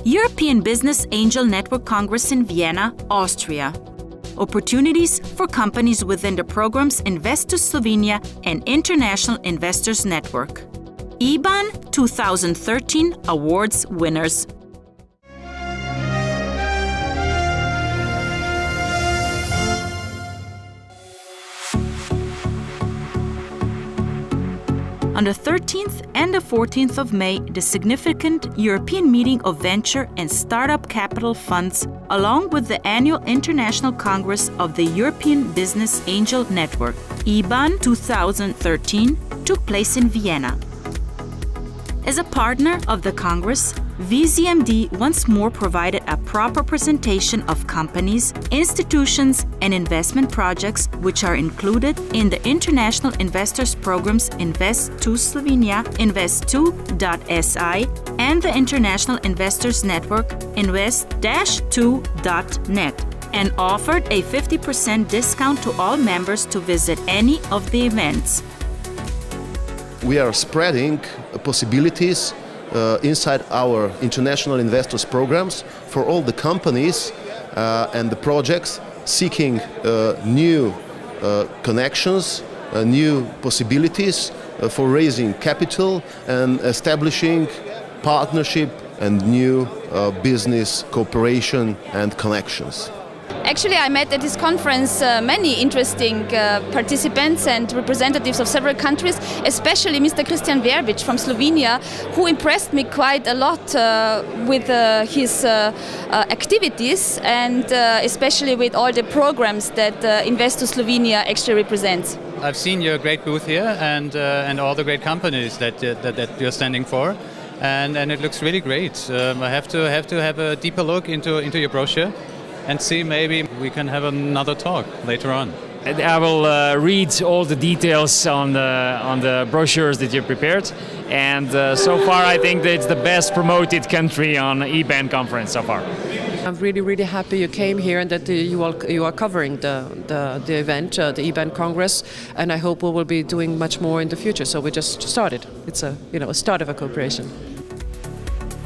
European Business Angel Network Congress in Vienna, Austria. Opportunities for companies within the programs Invest.to and International Investors Network. EBAN 2013 Awards winners. On the 13th and the 14th of May, the significant European meeting of venture and startup capital funds, along with the annual International Congress of the European Business Angel Network, EBAN 2013, took place in Vienna. As a partner of the Congress, VZMD once more provided a proper presentation of companies, institutions, and investment projects which are included in the international investors programs Invest.to, investo.si, and the International Investors Network invest-to.net, and offered a 50% discount to all members to visit any of the events. We are spreading possibilities inside our international investors programs for all the companies and the projects seeking new connections, new possibilities for raising capital and establishing partnership and new business cooperation and connections. Actually, I met at this conference many interesting participants and representatives of several countries, especially Mr. Christian Verbic from Slovenia, who impressed me quite a lot with his activities and especially with all the programs that Investo Slovenia actually represents. I've seen your great booth here and all the great companies that you're standing for, and it looks really great. I have to have a deeper look into your brochure and see maybe we can have another talk later on. I will read all the details on the brochures that you prepared, and so far I think that it's the best promoted country on EBAN conference so far. I'm really happy you came here and that you are covering the event, the EBAN Congress, and I hope we will be doing much more in the future. So we just started. It's a start of a cooperation.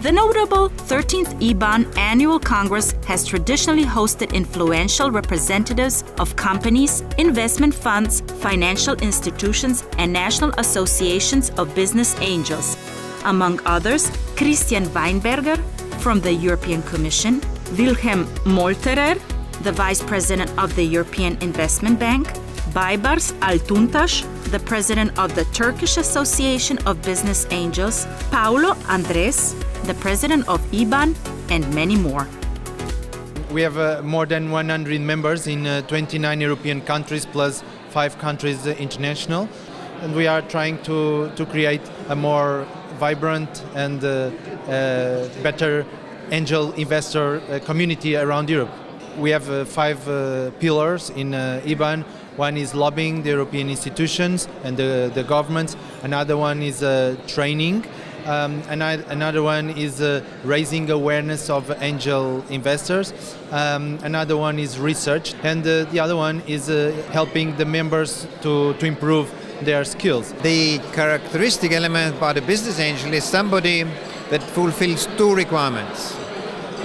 The notable 13th EBAN Annual Congress has traditionally hosted influential representatives of companies, investment funds, financial institutions, and national associations of business angels. Among others, Christian Weinberger from the European Commission, Wilhelm Molterer, the Vice President of the European Investment Bank, Baybars Altuntas, the President of the Turkish Association of Business Angels, Paulo Andrez, the President of EBAN, and many more. We have more than 100 members in 29 European countries plus 5 countries international, and we are trying to create a more vibrant and better angel investor community around Europe. We have 5 pillars in EBAN. One is lobbying the European institutions and the governments. Another one is training. Another one is raising awareness of angel investors. Another one is research. And the other one is helping the members to improve their skills. The characteristic element about a business angel is somebody that fulfills 2 requirements.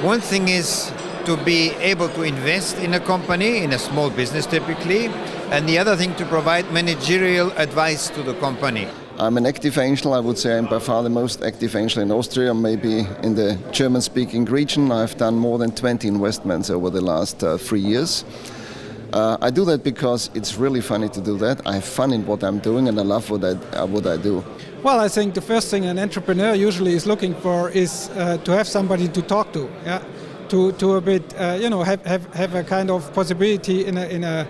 One thing is to be able to invest in a company, in a small business typically, and the other thing to provide managerial advice to the company. I'm an active angel. I would say I'm by far the most active angel in Austria, maybe in the German-speaking region. I've done more than 20 investments over the last 3 years. I do that because it's really funny to do that. I have fun in what I'm doing and I love what I do. Well, I think the first thing an entrepreneur usually is looking for is to have somebody to talk to, yeah? To a bit, have a kind of possibility in a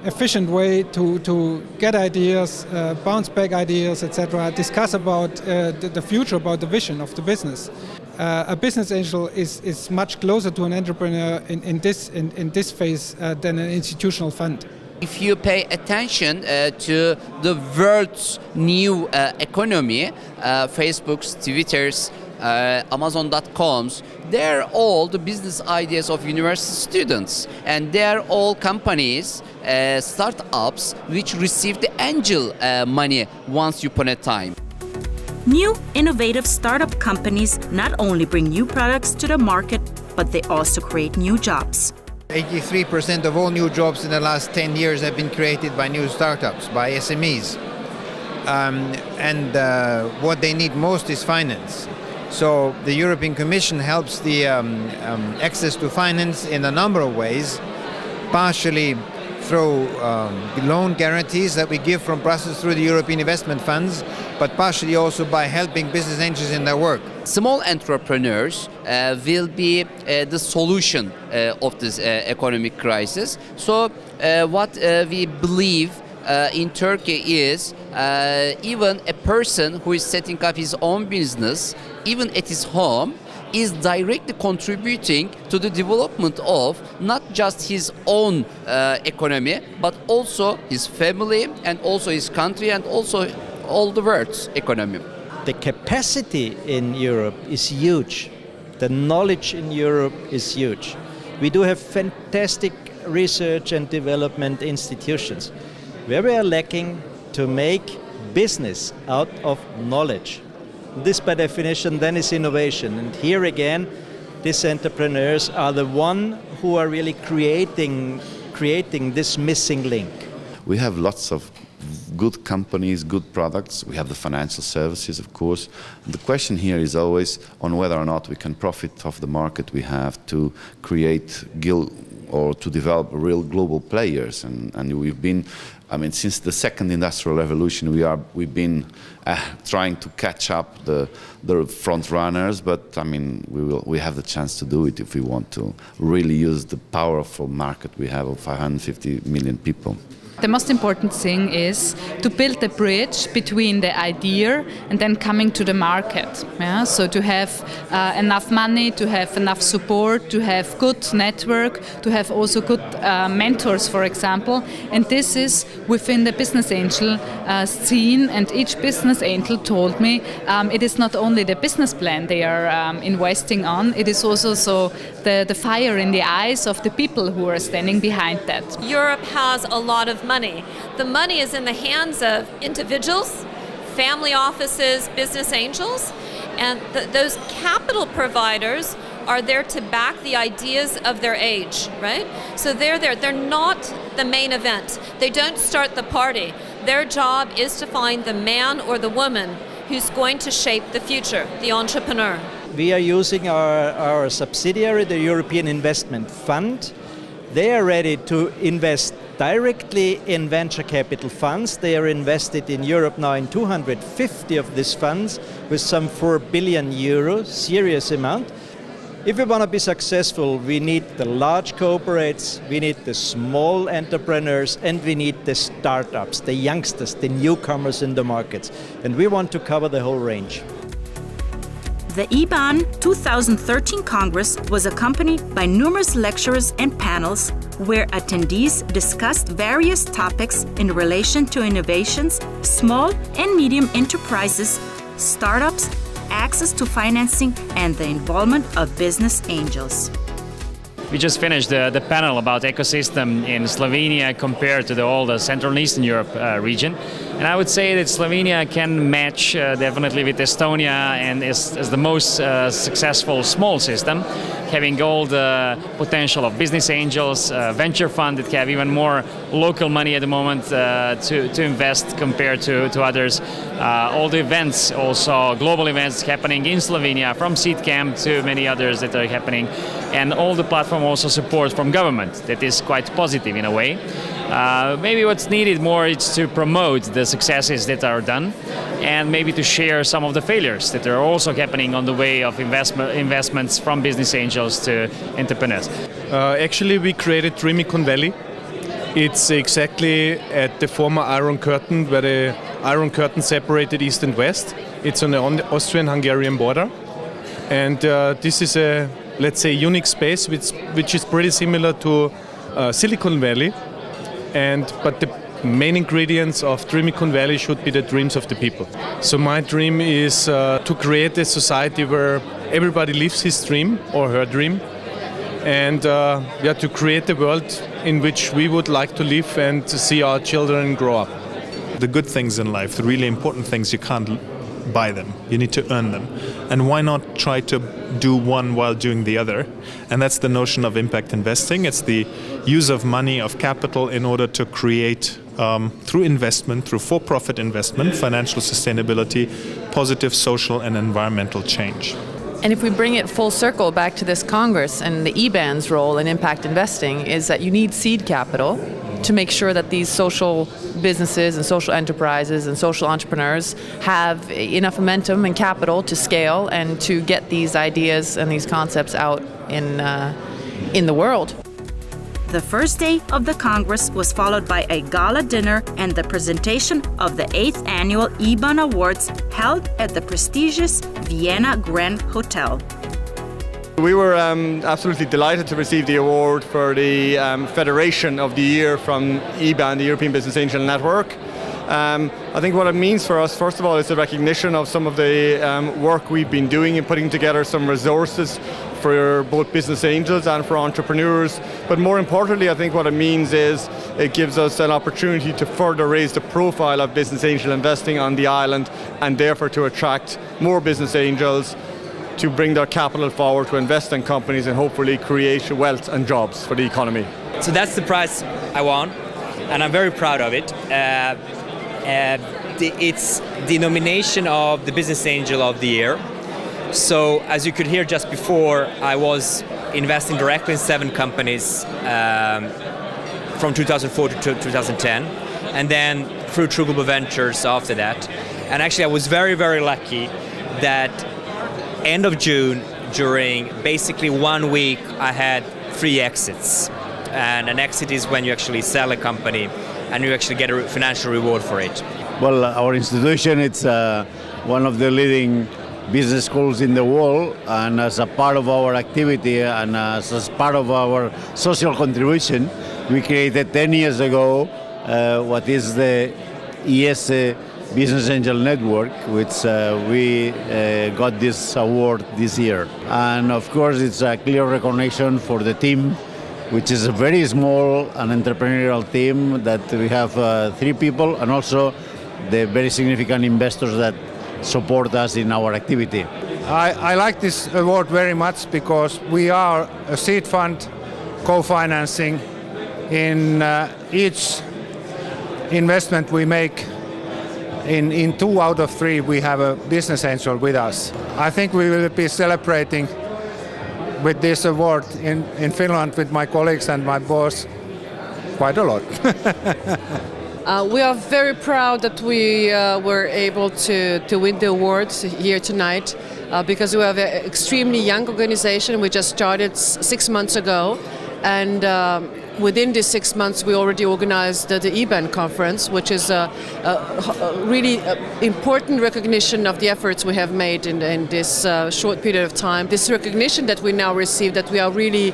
efficient way to get ideas, bounce back ideas, etc. Discuss about the future, about the vision of the business. A business angel is much closer to an entrepreneur in this phase than an institutional fund. If you pay attention to the world's new economy, Facebooks, Twitters, Amazon.coms, they're all the business ideas of university students, and they're all companies, startups which receive the angel money once upon a time. New, innovative startup companies not only bring new products to the market, but they also create new jobs. 83% of all new jobs in the last 10 years have been created by new startups, by SMEs. What they need most is finance. So the European Commission helps the access to finance in a number of ways, partially through loan guarantees that we give from Brussels through the European investment funds, but partially also by helping business angels in their work. Small entrepreneurs will be the solution of this economic crisis. So what we believe in Turkey is even a person who is setting up his own business, even at his home, is directly contributing to the development of not just his own economy, but also his family and also his country and also all the world's economy. The capacity in Europe is huge. The knowledge in Europe is huge. We do have fantastic research and development institutions. Where we are lacking to make business out of knowledge. This, by definition, then is innovation. And here again, these entrepreneurs are the one who are really creating this missing link. We have lots of good companies, good products. We have the financial services, of course. The question here is always on whether or not we can profit off the market we have to create or to develop real global players. And we've been, since the second industrial revolution, we've been trying to catch up the front runners, but we have the chance to do it if we want to really use the powerful market we have of 550 million people. The most important thing is to build a bridge between the idea and then coming to the market. Yeah? So to have enough money, to have enough support, to have good network, to have also good mentors, for example. And this is within the business angel scene. And each business angel told me it is not only the business plan they are investing on, it is also the fire in the eyes of the people who are standing behind that. Europe has a lot of money. The money is in the hands of individuals, family offices, business angels, and those capital providers are there to back the ideas of their age, right? So they're there. They're not the main event. They don't start the party. Their job is to find the man or the woman who's going to shape the future, the entrepreneur. We are using our subsidiary, the European Investment Fund. They are ready to invest directly in venture capital funds. They are invested in Europe now in 250 of these funds with some 4 billion euros, serious amount. If we want to be successful, we need the large corporates, we need the small entrepreneurs, and we need the startups, the youngsters, the newcomers in the markets. And we want to cover the whole range. The EBAN 2013 Congress was accompanied by numerous lectures and panels where attendees discussed various topics in relation to innovations, small and medium enterprises, startups, access to financing, and the involvement of business angels. We just finished the panel about ecosystem in Slovenia compared to all the Central and Eastern Europe region. And I would say that Slovenia can match definitely with Estonia and is the most successful small system, having all the potential of business angels, venture fund that have even more local money at the moment to invest compared to others. All the events, also global events happening in Slovenia, from Seed Camp to many others that are happening. And all the platform also support from government that is quite positive in a way. Maybe what's needed more is to promote the successes that are done and maybe to share some of the failures that are also happening on the way of investments from business angels to entrepreneurs. Actually, we created Dreamicon Valley. It's exactly at the former Iron Curtain, where the Iron Curtain separated East and West. It's on the Austrian-Hungarian border. And this is a, let's say, unique space which is pretty similar to Silicon Valley. But the main ingredients of Dreamicon Valley should be the dreams of the people. So my dream is to create a society where everybody lives his dream or her dream, and to create a world in which we would like to live and to see our children grow up. The good things in life, the really important things, you can't buy them. You need to earn them. And why not try to do one while doing the other? And that's the notion of impact investing. It's the use of money, of capital, in order to create, through investment, through for-profit investment, financial sustainability, positive social and environmental change. And if we bring it full circle back to this Congress and the EBAN's role in impact investing, is that you need seed capital to make sure that these social businesses and social enterprises and social entrepreneurs have enough momentum and capital to scale and to get these ideas and these concepts out in the world. The first day of the Congress was followed by a gala dinner and the presentation of the 8th Annual EBAN Awards held at the prestigious Vienna Grand Hotel. We were absolutely delighted to receive the award for the Federation of the Year from EBAN, the European Business Angel Network. I think what it means for us, first of all, is a recognition of some of the work we've been doing in putting together some resources for both business angels and for entrepreneurs. But more importantly, I think what it means is it gives us an opportunity to further raise the profile of business angel investing on the island, and therefore to attract more business angels to bring their capital forward to invest in companies and hopefully create wealth and jobs for the economy. So that's the prize I won, and I'm very proud of it. It's the nomination of the Business Angel of the Year. So as you could hear just before, I was investing directly in 7 companies from 2004 to 2010, and then through True Global Ventures after that. And actually I was very, very lucky that end of June, during basically 1 week, I had 3 exits. And an exit is when you actually sell a company and you actually get a financial reward for it. Well, our institution, it's one of the leading business schools in the world, and as a part of our activity and as part of our social contribution, we created 10 years ago what is the ES Business Angel Network, which we got this award this year. And of course, it's a clear recognition for the team, which is a very small and entrepreneurial team that we have 3 people, and also the very significant investors that support us in our activity. I like this award very much because we are a seed fund co-financing in each investment we make. In 2 out of 3 we have a business angel with us. I think we will be celebrating with this award in Finland with my colleagues and my boss quite a lot. We are very proud that we were able to win the awards here tonight because we have an extremely young organization. We just started 6 months ago, and within these 6 months we already organized the EBAN conference, which is a really important recognition of the efforts we have made in this short period of time. This recognition that we now receive, that we are really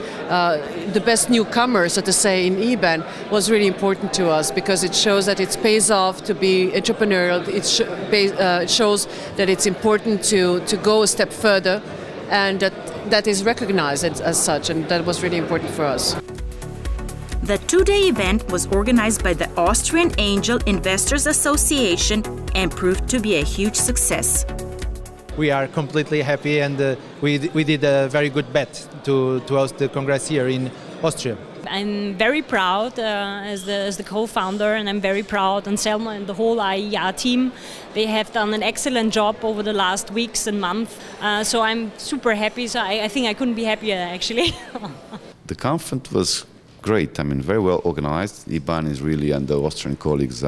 the best newcomers, so to say, in EBAN, was really important to us because it shows that it pays off to be entrepreneurial. It shows that it's important to go a step further, and that is recognized as such, and that was really important for us. The 2-day event was organized by the Austrian Angel Investors Association and proved to be a huge success. We are completely happy, and we did a very good bet to host the Congress here in Austria. I'm very proud as the co-founder, and I'm very proud on Selma and the whole IEA team. They have done an excellent job over the last weeks and months, so I'm super happy. So I think I couldn't be happier, actually. The conference was great. I mean, very well organized. EBAN is really, and the Austrian colleagues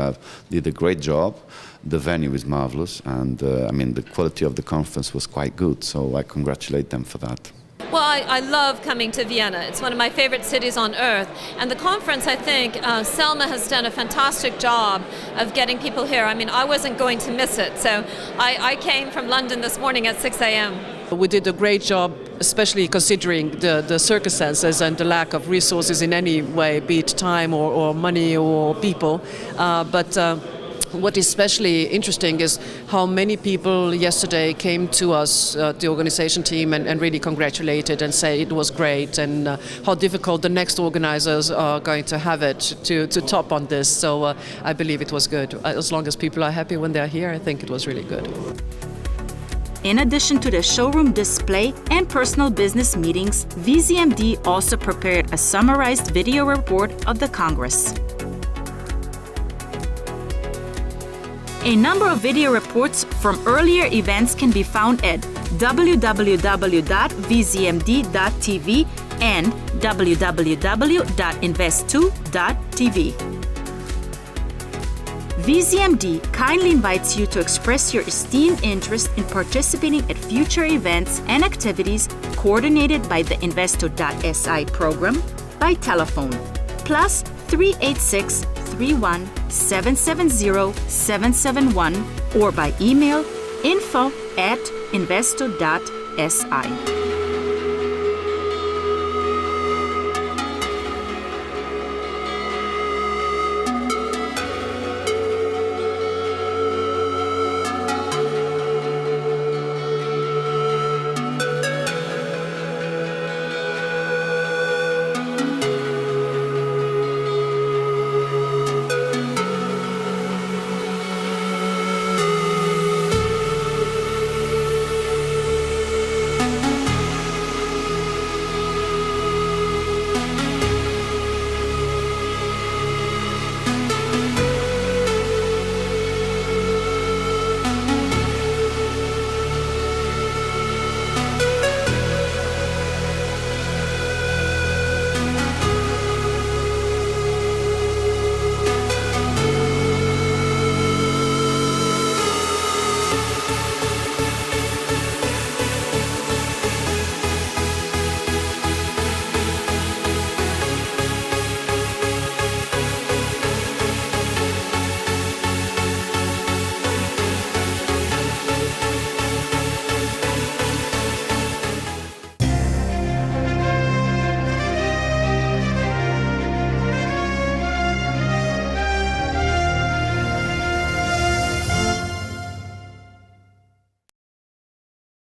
did a great job. The venue is marvelous, and I mean, the quality of the conference was quite good. So I congratulate them for that. Well, I love coming to Vienna. It's one of my favorite cities on earth. And the conference, I think, Selma has done a fantastic job of getting people here. I mean, I wasn't going to miss it. So I came from London this morning at 6 a.m. We did a great job, especially considering the circumstances and the lack of resources in any way, be it time or money or people. But what is especially interesting is how many people yesterday came to us, the organization team, and really congratulated and say it was great, and how difficult the next organizers are going to have it to top on this. So I believe it was good. As long as people are happy when they're here, I think it was really good. In addition to the showroom display and personal business meetings, VZMD also prepared a summarized video report of the Congress. A number of video reports from earlier events can be found at www.vzmd.tv and www.investo.tv. VZMD kindly invites you to express your esteemed interest in participating at future events and activities coordinated by the investo.si program by telephone plus 386 31 770 771 or by email info@investo.si.